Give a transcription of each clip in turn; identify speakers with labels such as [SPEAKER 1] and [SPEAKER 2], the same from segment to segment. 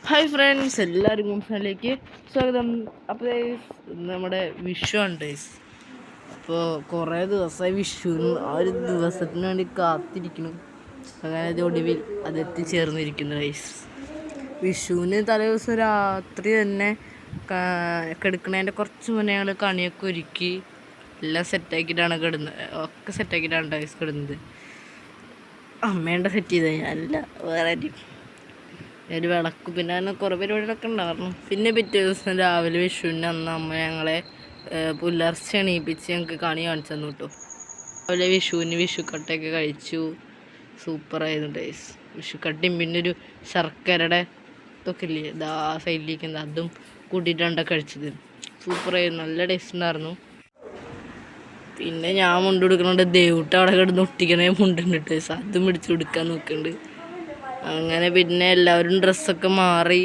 [SPEAKER 1] Hi friends, എല്ലാവർക്കും ഫാനിലേക്ക് സ്വാഗതം. അപ്പോൾ നമ്മുടെ വിഷു ആണ് ഡേയ്സ്. അപ്പോൾ കുറേ ദിവസമായി വിഷുവിന് ആ ഒരു ദിവസത്തിന് വേണ്ടി കാത്തിരിക്കുന്നു. അങ്ങനെ ഒടുവിൽ അത് എത്തിച്ചേർന്നിരിക്കുന്നു ഡേയ്സ്. വിഷുവിന് തലേദിവസം രാത്രി തന്നെ കിടക്കുന്നതിൻ്റെ കുറച്ച് മുന്നേ ഞങ്ങൾ കണിയൊക്കെ ഒരുക്കി എല്ലാം സെറ്റാക്കിയിട്ടാണ് ഒക്കെ സെറ്റാക്കിയിട്ടാണ് ഡേയ്സ് കിടന്നത്. അമ്മേണ്ട സെറ്റ് ചെയ്തത് ഞാനല്ല, വേറെ ഒരു വിളക്ക്, പിന്നെ അങ്ങനെ കുറേ പരിപാടികളൊക്കെ ഉണ്ടായിരുന്നു. പിന്നെ പിറ്റേ ദിവസം രാവിലെ വിഷുവിന് അന്ന് അമ്മ ഞങ്ങളെ പുലർച്ചെ എണീപ്പിച്ച് ഞങ്ങൾക്ക് കണി കാണിച്ചു തന്നു കേട്ടോ. രാവിലെ വിഷുവിന് വിഷുക്കട്ടയൊക്കെ കഴിച്ചു. സൂപ്പറായിരുന്നു ഡേയ്സ്. വിഷുക്കട്ടയും പിന്നെ ഒരു ശർക്കരയുടെ ഇതൊക്കെ ഇല്ലേ, ഇതാ സൈഡിലിരിക്കുന്നത്, അതും കൂട്ടിയിട്ടാണ് കഴിച്ചത്. സൂപ്പറായിരുന്നു, നല്ല ടേസ്റ്റ് ഉണ്ടായിരുന്നു. പിന്നെ ഞാൻ മുണ്ട് കൊടുക്കുന്നുണ്ട്, ദേവൂട്ട് അവിടെ കിടന്ന് ഒട്ടിക്കണേ മുണ്ടുണ്ട് ഡേയ്സ്, അതും പിടിച്ച് കൊടുക്കാൻ നോക്കുന്നുണ്ട്. അങ്ങനെ പിന്നെ എല്ലാവരും ഡ്രസ്സൊക്കെ മാറി.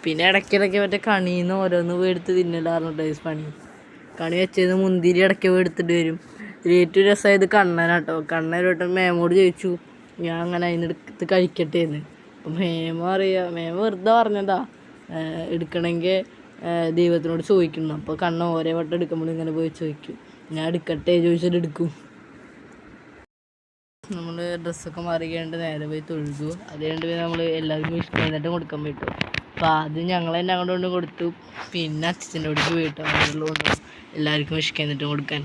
[SPEAKER 1] പിന്നെ ഇടയ്ക്കിടയ്ക്ക് മറ്റേ കണിയിൽ നിന്ന് ഓരോന്ന് എടുത്ത് തിന്നലായിരുന്നു ഡേയ്സ് പണി. കണി വെച്ചത് മുന്തിരി ഇടയ്ക്ക് എടുത്തിട്ട് വരും. ഏറ്റവും രസമായത് കണ്ണനാട്ടോ. കണ്ണൻ ഒരു മേമോട് ചോദിച്ചു, ഞാൻ അങ്ങനെ അതിനെടുത്ത് കഴിക്കട്ടെ എന്ന്. അപ്പം മേമ വെറുതെ പറഞ്ഞതാ, എടുക്കണമെങ്കിൽ ദൈവത്തിനോട് ചോദിക്കുന്നു. അപ്പോൾ കണ്ണ ഓരോ വട്ടം എടുക്കുമ്പോൾ ഇങ്ങനെ പോയി ചോദിക്കും, ഞാൻ എടുക്കട്ടെ ചോദിച്ചിട്ട് എടുക്കും. നമ്മൾ ഡ്രസ്സൊക്കെ മാറിക്കേണ്ട നേരെ പോയി തൊഴുതു. അതുകൊണ്ട് പിന്നെ നമ്മൾ എല്ലാവർക്കും വിഷുക്കൈനീട്ടം കൊടുക്കാൻ പോയിട്ടു. അപ്പോൾ ആദ്യം ഞങ്ങൾ തന്നെ അങ്ങോട്ട് കൊണ്ട് കൊടുത്തു. പിന്നെ അച്ഛൻ്റെ കൂടിക്ക് പോയിട്ടു അങ്ങോട്ടുള്ള എല്ലാവർക്കും വിഷുക്കൈനീട്ടം കൊടുക്കാൻ.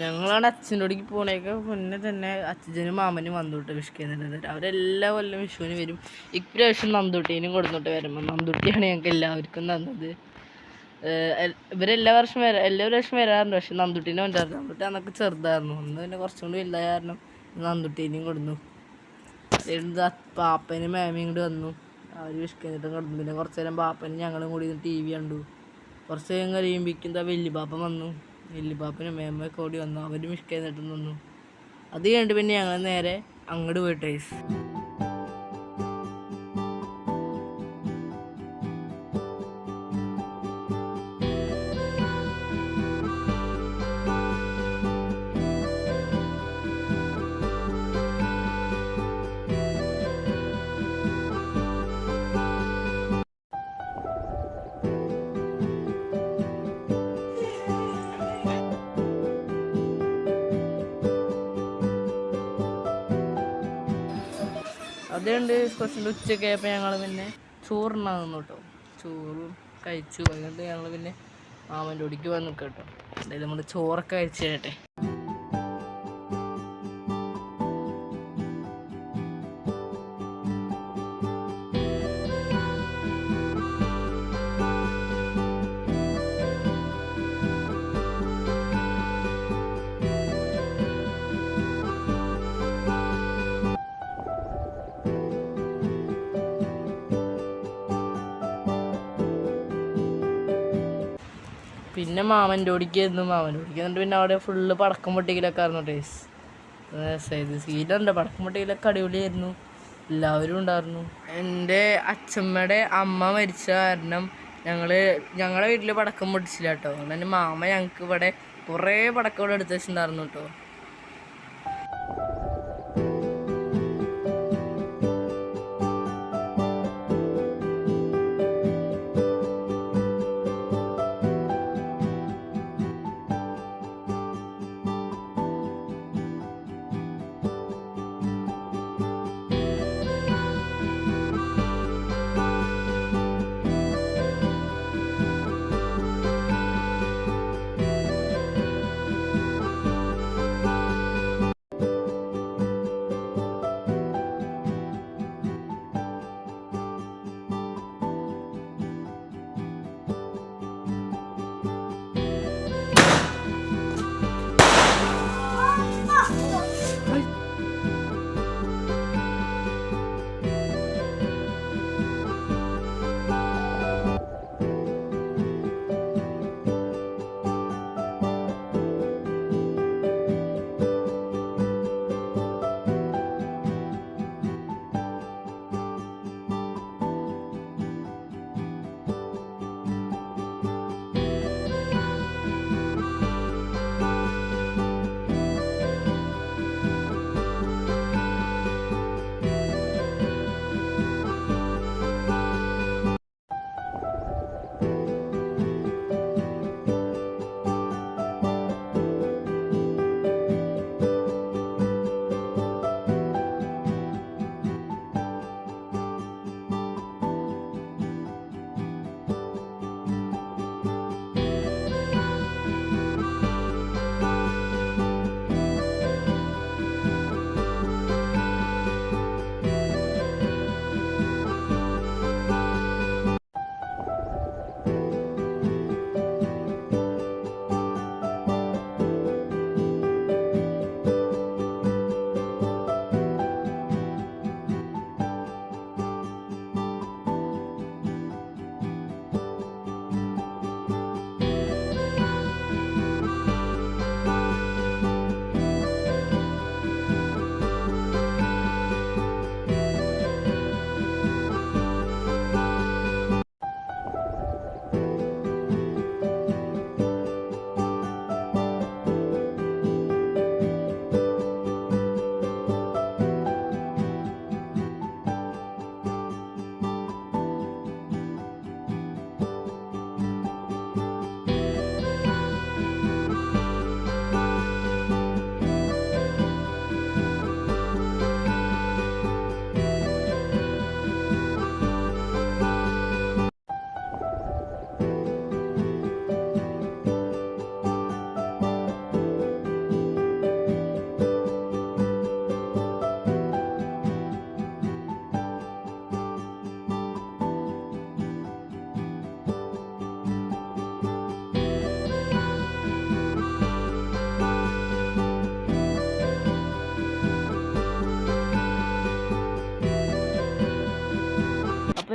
[SPEAKER 1] ഞങ്ങളാണ് അച്ഛൻ്റെ കൂടിക്ക് പോണേക്ക് മുന്നേ തന്നെ അച്ഛനും മാമനും വന്നോട്ട് വിഷുക്കൈനീട്ടം. അവരെല്ലാ കൊല്ലം വിഷുവിന് വരും. ഇപ്രാവശ്യം നന്ദുട്ടീനും കൊടുത്തോട്ട് വരുമ്പോൾ നന്ദുട്ടിയാണ് ഞങ്ങൾക്ക് എല്ലാവർക്കും തന്നത്. ഇവരെല്ലാ പ്രാവശ്യം വരാറുണ്ട്. പക്ഷെ നന്ദുട്ടീനെ കൊണ്ടായിരുന്നു. നന്ദുട്ടി അന്നൊക്കെ ചെറുതായിരുന്നു. അന്ന് പിന്നെ കുറച്ചും കൂടി വലുതായ കാരണം നന്ദുട്ടീനെയും കൊടുന്നു. അതുകൊണ്ട് പാപ്പനും മേമയും കൂടി വന്നു. അവർ വിഷുക്കൈനീട്ടം കൊടുത്തു. പിന്നെ കുറച്ച് നേരം പാപ്പനും ഞങ്ങളും കൂടി ടി വി കണ്ടു. കുറച്ച് നേരം കഴിയുമ്പോഴേക്കും വല്യപാപ്പൻ വന്നു. വല്യപാപ്പനും മേമയൊക്കെ ഓടി വന്നു. അവരും വിഷുക്കൈനീട്ടം തന്നു. അത് കഴിഞ്ഞിട്ട് പിന്നെ ഞങ്ങൾ നേരെ അങ്ങോട്ട് പോയിട്ട് ഡേയ്സ്. അതുകൊണ്ട് കുറച്ചുകൂടി ഉച്ചയൊക്കെ ആയപ്പോൾ ഞങ്ങൾ പിന്നെ ചോറുണ്ണാൻ നിന്നു കേട്ടോ. ചോറും കഴിച്ചു. അതുകൊണ്ട് ഞങ്ങൾ പിന്നെ മാമൻ്റെ ഒടിക്ക് വന്ന് നിൽക്കാം കേട്ടോ. എന്തായാലും നമ്മൾ ചോറൊക്കെ കഴിച്ചു കേട്ടെ. പിന്നെ മാമൻ്റെ ഓടിക്ക് എന്നിട്ട് പിന്നെ അവിടെ ഫുള്ള് പടക്കം പൊട്ടിക്കലൊക്കെ ആയിരുന്നു ഡേയ്സ്. സീലുണ്ട്, പടക്കം പൊട്ടിക്കലൊക്കെ അടിപൊളിയായിരുന്നു. എല്ലാവരും ഉണ്ടായിരുന്നു. എൻ്റെ അച്ഛമ്മയുടെ അമ്മ മരിച്ച കാരണം ഞങ്ങളുടെ വീട്ടിൽ പടക്കം പൊട്ടിച്ചില്ല കേട്ടോ. അതുകൊണ്ട് തന്നെ മാമ ഞങ്ങൾക്ക് ഇവിടെ കുറേ പടക്കം എടുത്ത് വെച്ചിട്ടുണ്ടായിരുന്നു കേട്ടോ.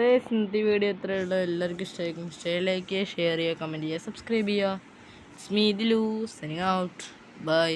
[SPEAKER 1] അപ്പോൾ ഇന്നത്തെ വീഡിയോ എത്രയുള്ള എല്ലാവർക്കും ഇഷ്ടമായിരിക്കും. ലൈക്ക് ചെയ്യുക, ഷെയർ ചെയ്യുക, കമൻറ്റ് ചെയ്യുക, സബ്സ്ക്രൈബ് ചെയ്യുക. It's me Dilu signing out. By.